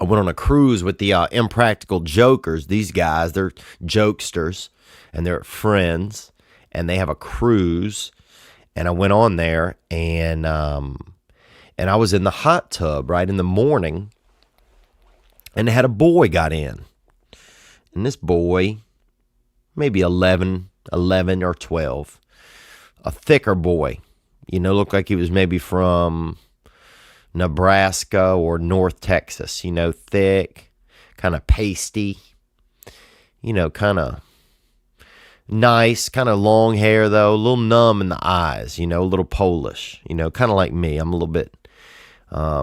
I went on a cruise with the Impractical Jokers. These guys, they're jokesters, and they're friends, and they have a cruise. And I went on there, and I was in the hot tub right in the morning, and they had a boy got in, and this boy, maybe 11 or 12, a thicker boy, looked like he was maybe from Nebraska or North Texas, thick, kind of pasty, kind of nice, kind of long hair though, a little numb in the eyes, a little Polish, kind of like me. I'm a little bit, I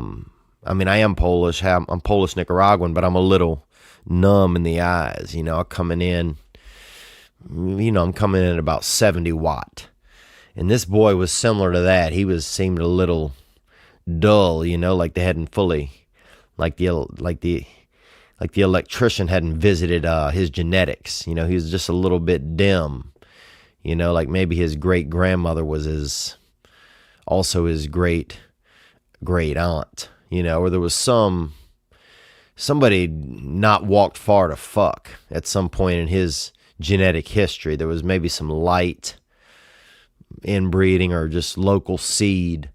am Polish, I'm Polish Nicaraguan, but I'm a little numb in the eyes, I'm coming in at about 70 watt. And this boy was similar to that. He seemed a little dull, like they hadn't fully, like the electrician hadn't visited his genetics. He was just a little bit dim, like maybe his great grandmother was also his great aunt, or there was somebody not walked far to fuck at some point in his genetic history. There was maybe some light inbreeding or just local seed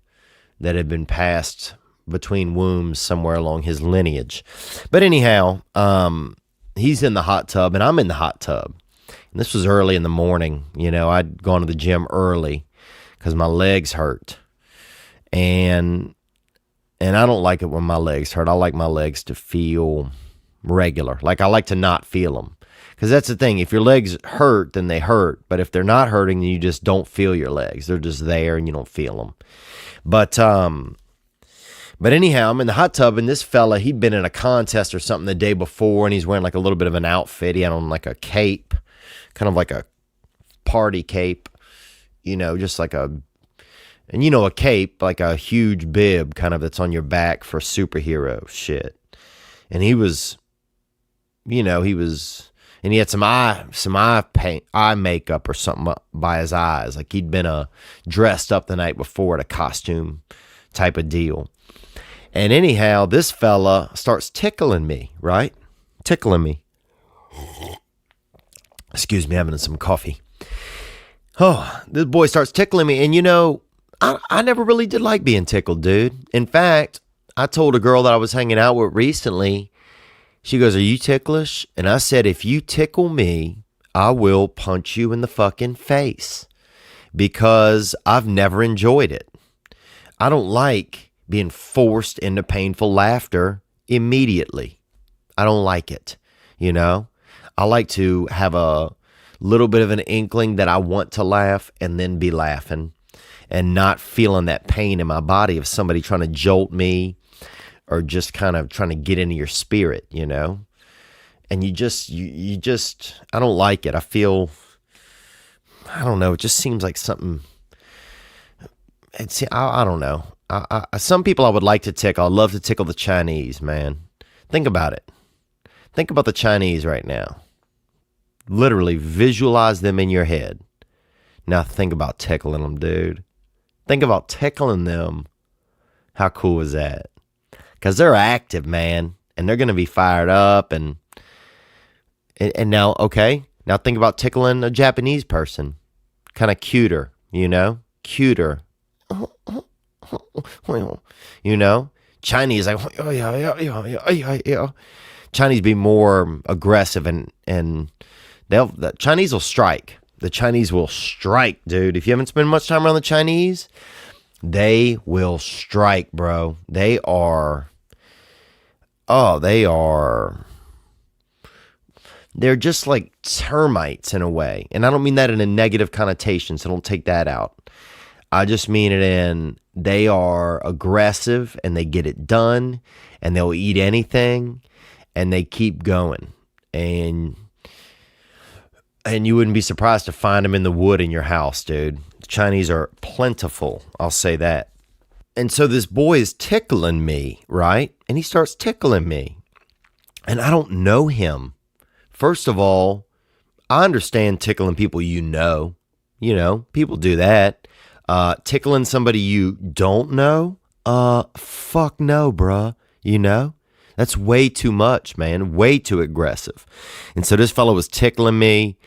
that had been passed between wombs somewhere along his lineage. But anyhow, he's in the hot tub and I'm in the hot tub. And this was early in the morning. I'd gone to the gym early because my legs hurt. And I don't like it when my legs hurt. I like my legs to feel regular. Like I like to not feel them. Because that's the thing. If your legs hurt, then they hurt. But if they're not hurting, then you just don't feel your legs. They're just there and you don't feel them. But anyhow, I'm in the hot tub, and this fella, he'd been in a contest or something the day before, and he's wearing like a little bit of an outfit. He had on like a cape, kind of like a party cape, just like a cape, like a huge bib kind of that's on your back for superhero shit. And he was, and he had some eye paint, eye makeup or something by his eyes. Like he'd been dressed up the night before at a costume type of deal. And anyhow, this fella starts tickling me, right? Tickling me. Excuse me, having some coffee. Oh, this boy starts tickling me. And I never really did like being tickled, dude. In fact, I told a girl that I was hanging out with recently, she goes, "Are you ticklish?" And I said, "If you tickle me, I will punch you in the fucking face because I've never enjoyed it. I don't like being forced into painful laughter immediately. I don't like it, I like to have a little bit of an inkling that I want to laugh and then be laughing and not feeling that pain in my body of somebody trying to jolt me or just kind of trying to get into your spirit, And you just, I don't like it. I don't know. It just seems like something, I don't know. Some people I would like to tickle. I'd love to tickle the Chinese, man. Think about it. Think about the Chinese right now. Literally visualize them in your head. Now think about tickling them, dude. Think about tickling them. How cool is that? Because they're active, man. And they're going to be fired up. And now, okay. Now think about tickling a Japanese person. Kind of cuter, Cuter. Chinese, like, oh, yeah. Chinese be more aggressive and the Chinese will strike. The Chinese will strike, dude. If you haven't spent much time around the Chinese, they will strike, bro. They're just like termites in a way. And I don't mean that in a negative connotation, so don't take that out. I just mean it in they are aggressive and they get it done and they'll eat anything and they keep going. And you wouldn't be surprised to find them in the wood in your house, dude. The Chinese are plentiful, I'll say that. And so this boy is tickling me, right? And he starts tickling me. And I don't know him. First of all, I understand tickling people people do that. Tickling somebody you don't know? Fuck no, bruh. That's way too much, man. Way too aggressive. And so this fellow was tickling me,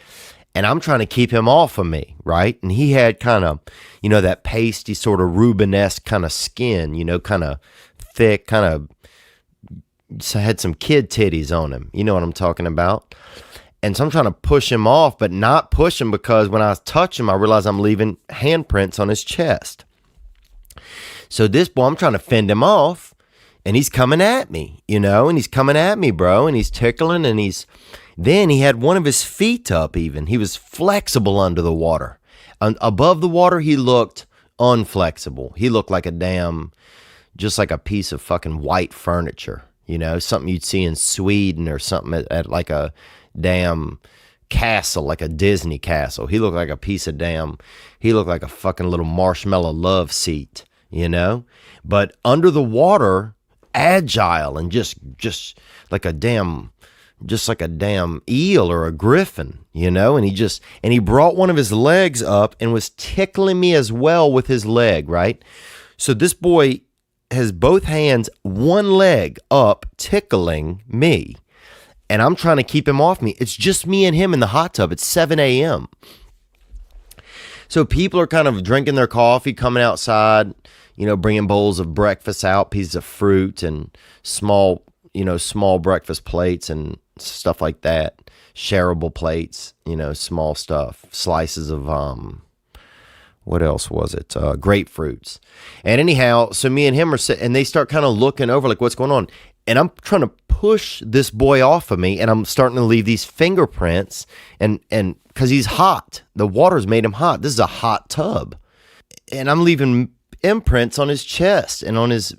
and I'm trying to keep him off of me, right? And he had kind of, that pasty sort of Rubenesque kind of skin, kind of thick, kind of had some kid titties on him. You know what I'm talking about? And so I'm trying to push him off, but not push him, because when I touch him, I realize I'm leaving handprints on his chest. So this boy, I'm trying to fend him off, and he's coming at me, and he's coming at me, bro, and he's tickling, and then he had one of his feet up even. He was flexible under the water. Above the water, he looked unflexible. He looked like just like a piece of fucking white furniture, something you'd see in Sweden or something at like a damn castle, like a Disney castle. He looked like a piece of he looked like a fucking little marshmallow love seat, but under the water, agile and just like a damn eel or a griffin, and he brought one of his legs up and was tickling me as well with his leg, right? So this boy has both hands, one leg up, tickling me, and I'm trying to keep him off me. It's just me and him in the hot tub. It's 7 a.m. So people are kind of drinking their coffee, coming outside, bringing bowls of breakfast out, pieces of fruit and small breakfast plates and stuff like that. Shareable plates, small stuff, slices of, what else was it? Grapefruits. And anyhow, so me and him are sitting, and they start kind of looking over like, what's going on? And I'm trying to push this boy off of me, and I'm starting to leave these fingerprints, and because he's hot. The water's made him hot. This is a hot tub. And I'm leaving imprints on his chest and on his,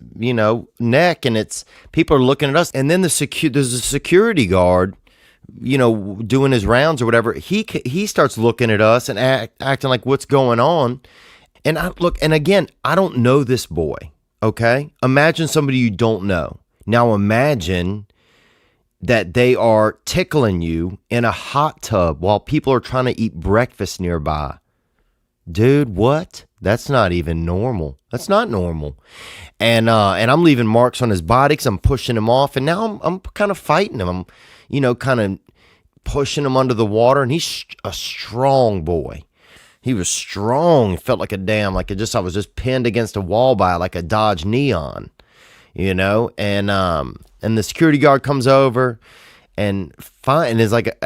neck, and people are looking at us. And then there's a security guard, doing his rounds or whatever. He starts looking at us and acting like, what's going on? And again, I don't know this boy, okay? Imagine somebody you don't know. Now imagine that they are tickling you in a hot tub while people are trying to eat breakfast nearby. Dude, what? That's not even normal. That's not normal. And I'm leaving marks on his body because I'm pushing him off. And now I'm kind of fighting him. I'm, kind of pushing him under the water. And he's a strong boy. He was strong. It felt like I was just pinned against a wall by like a Dodge Neon, And the security guard comes over and is like,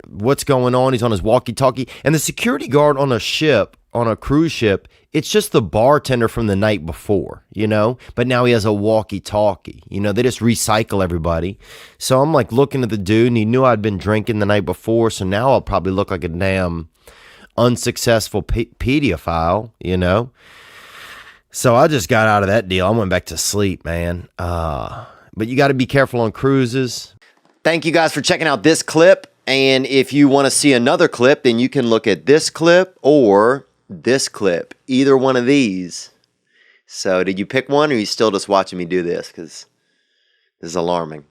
what's going on? He's on his walkie-talkie. And the security guard on a cruise ship, it's just the bartender from the night before, but now he has a walkie-talkie. They just recycle everybody. So I'm like looking at the dude, and he knew I'd been drinking the night before, so now I'll probably look like a damn unsuccessful pedophile, So I just got out of that deal. I went back to sleep, man. But you got to be careful on cruises. Thank you guys for checking out this clip. And if you want to see another clip, then you can look at this clip or this clip. Either one of these. So did you pick one, or are you still just watching me do this? Because this is alarming.